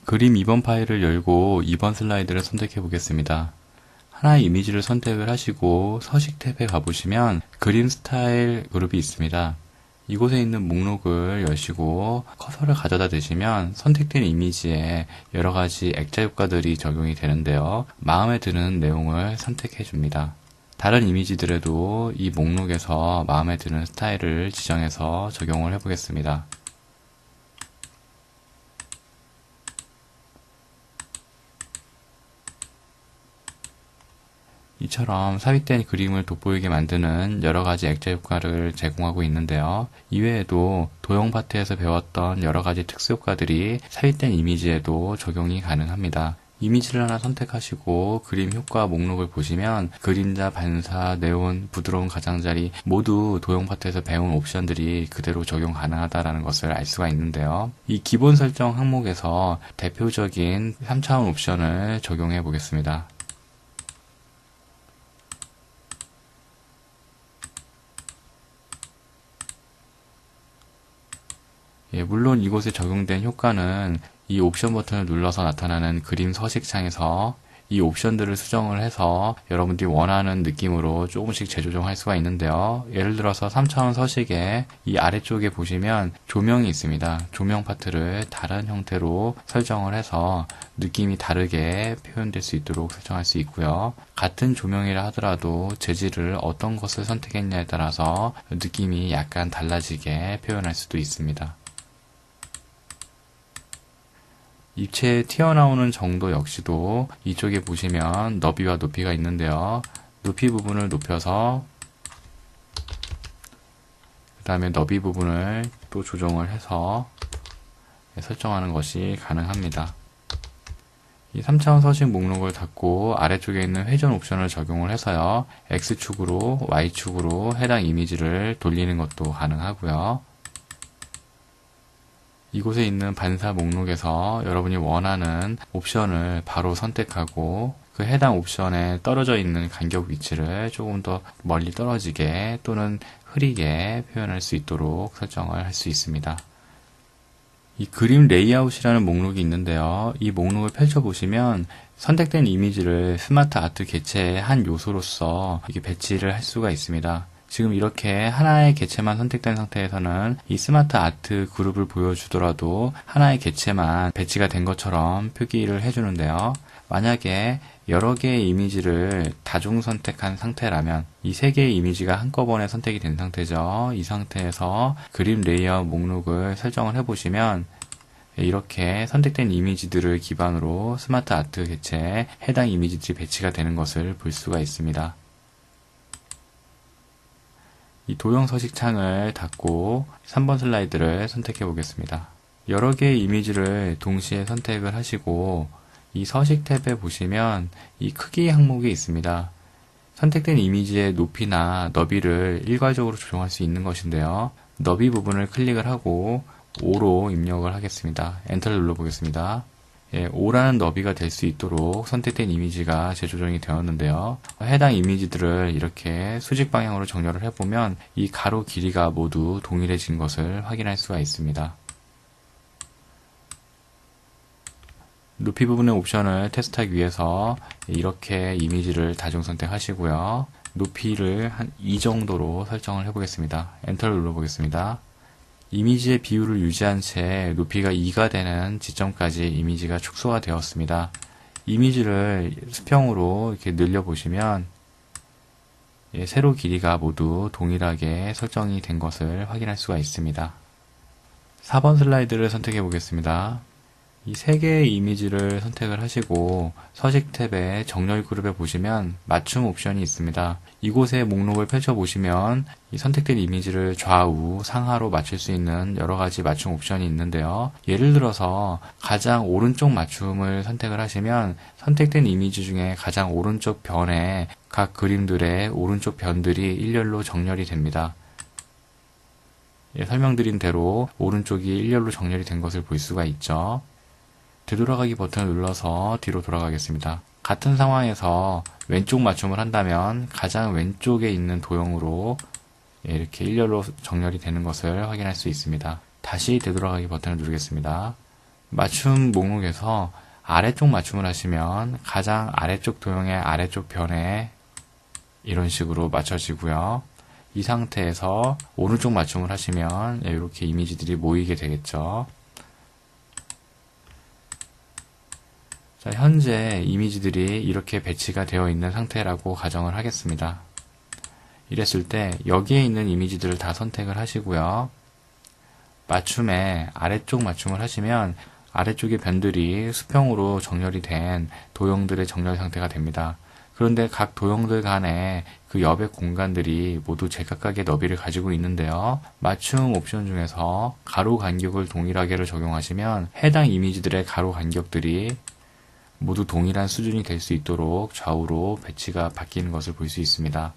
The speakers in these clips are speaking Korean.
그림 2번 파일을 열고 2번 슬라이드를 선택해 보겠습니다. 하나의 이미지를 선택을 하시고 서식 탭에 가보시면 그림 스타일 그룹이 있습니다. 이곳에 있는 목록을 여시고 커서를 가져다 대시면 선택된 이미지에 여러 가지 액자 효과들이 적용이 되는데요. 마음에 드는 내용을 선택해 줍니다. 다른 이미지들에도 이 목록에서 마음에 드는 스타일을 지정해서 적용을 해 보겠습니다. 이처럼 삽입된 그림을 돋보이게 만드는 여러가지 액자 효과를 제공하고 있는데요. 이외에도 도형 파트에서 배웠던 여러가지 특수 효과들이 삽입된 이미지에도 적용이 가능합니다. 이미지를 하나 선택하시고 그림 효과 목록을 보시면 그림자, 반사, 네온, 부드러운 가장자리 모두 도형 파트에서 배운 옵션들이 그대로 적용 가능하다는 것을 알 수가 있는데요. 이 기본 설정 항목에서 대표적인 3차원 옵션을 적용해 보겠습니다. 물론 이곳에 적용된 효과는 이 옵션 버튼을 눌러서 나타나는 그림 서식창에서 이 옵션들을 수정을 해서 여러분들이 원하는 느낌으로 조금씩 재조정할 수가 있는데요. 예를 들어서 3차원 서식에 이 아래쪽에 보시면 조명이 있습니다. 조명 파트를 다른 형태로 설정을 해서 느낌이 다르게 표현될 수 있도록 설정할 수 있고요. 같은 조명이라 하더라도 재질을 어떤 것을 선택했냐에 따라서 느낌이 약간 달라지게 표현할 수도 있습니다. 입체에 튀어나오는 정도 역시도 이쪽에 보시면 너비와 높이가 있는데요. 높이 부분을 높여서 그 다음에 너비 부분을 또 조정을 해서 설정하는 것이 가능합니다. 이 3차원 서식 목록을 닫고 아래쪽에 있는 회전 옵션을 적용을 해서요. X축으로 Y축으로 해당 이미지를 돌리는 것도 가능하고요. 이곳에 있는 반사 목록에서 여러분이 원하는 옵션을 바로 선택하고 그 해당 옵션에 떨어져 있는 간격 위치를 조금 더 멀리 떨어지게 또는 흐리게 표현할 수 있도록 설정을 할 수 있습니다. 이 그림 레이아웃이라는 목록이 있는데요. 이 목록을 펼쳐보시면 선택된 이미지를 스마트 아트 개체의 한 요소로서 이렇게 배치를 할 수가 있습니다. 지금 이렇게 하나의 개체만 선택된 상태에서는 이 스마트 아트 그룹을 보여주더라도 하나의 개체만 배치가 된 것처럼 표기를 해주는데요. 만약에 여러 개의 이미지를 다중 선택한 상태라면 이 세 개의 이미지가 한꺼번에 선택이 된 상태죠. 이 상태에서 그림 레이아웃 목록을 설정을 해보시면 이렇게 선택된 이미지들을 기반으로 스마트 아트 개체에 해당 이미지들이 배치가 되는 것을 볼 수가 있습니다. 이 도형 서식 창을 닫고 3번 슬라이드를 선택해 보겠습니다. 여러 개의 이미지를 동시에 선택을 하시고 이 서식 탭에 보시면 이 크기 항목이 있습니다. 선택된 이미지의 높이나 너비를 일괄적으로 조정할 수 있는 것인데요. 너비 부분을 클릭을 하고 5로 입력을 하겠습니다. 엔터를 눌러보겠습니다. 5라는 너비가 될 수 있도록 선택된 이미지가 재조정이 되었는데요. 해당 이미지들을 이렇게 수직 방향으로 정렬을 해보면 이 가로 길이가 모두 동일해진 것을 확인할 수가 있습니다. 높이 부분의 옵션을 테스트하기 위해서 이렇게 이미지를 다중 선택하시고요. 높이를 한 2 정도로 설정을 해보겠습니다. 엔터를 눌러보겠습니다. 이미지의 비율을 유지한 채 높이가 2가 되는 지점까지 이미지가 축소가 되었습니다. 이미지를 수평으로 이렇게 늘려보시면 세로 길이가 모두 동일하게 설정이 된 것을 확인할 수가 있습니다. 4번 슬라이드를 선택해 보겠습니다. 이 세 개의 이미지를 선택을 하시고 서식 탭의 정렬 그룹에 보시면 맞춤 옵션이 있습니다. 이곳에 목록을 펼쳐보시면 이 선택된 이미지를 좌우, 상하로 맞출 수 있는 여러가지 맞춤 옵션이 있는데요. 예를 들어서 가장 오른쪽 맞춤을 선택을 하시면 선택된 이미지 중에 가장 오른쪽 변에 각 그림들의 오른쪽 변들이 일렬로 정렬이 됩니다. 설명드린 대로 오른쪽이 일렬로 정렬이 된 것을 볼 수가 있죠. 되돌아가기 버튼을 눌러서 뒤로 돌아가겠습니다. 같은 상황에서 왼쪽 맞춤을 한다면 가장 왼쪽에 있는 도형으로 이렇게 일렬로 정렬이 되는 것을 확인할 수 있습니다. 다시 되돌아가기 버튼을 누르겠습니다. 맞춤 목록에서 아래쪽 맞춤을 하시면 가장 아래쪽 도형의 아래쪽 변에 이런 식으로 맞춰지고요. 이 상태에서 오른쪽 맞춤을 하시면 이렇게 이미지들이 모이게 되겠죠. 자, 현재 이미지들이 이렇게 배치가 되어 있는 상태라고 가정을 하겠습니다. 이랬을 때 여기에 있는 이미지들을 다 선택을 하시고요. 맞춤에 아래쪽 맞춤을 하시면 아래쪽의 변들이 수평으로 정렬이 된 도형들의 정렬 상태가 됩니다. 그런데 각 도형들 간에 그 옆의 공간들이 모두 제각각의 너비를 가지고 있는데요. 맞춤 옵션 중에서 가로 간격을 동일하게를 적용하시면 해당 이미지들의 가로 간격들이 모두 동일한 수준이 될 수 있도록 좌우로 배치가 바뀌는 것을 볼 수 있습니다.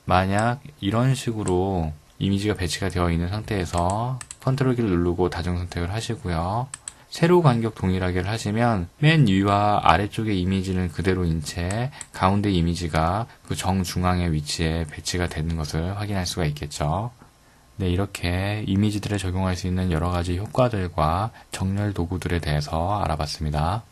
만약 이런 식으로 이미지가 배치가 되어 있는 상태에서 컨트롤 키를 누르고 다중 선택을 하시고요. 세로 간격 동일하게를 하시면 맨 위와 아래쪽의 이미지는 그대로인 채 가운데 이미지가 그 정중앙의 위치에 배치가 되는 것을 확인할 수가 있겠죠. 네, 이렇게 이미지들에 적용할 수 있는 여러 가지 효과들과 정렬 도구들에 대해서 알아봤습니다.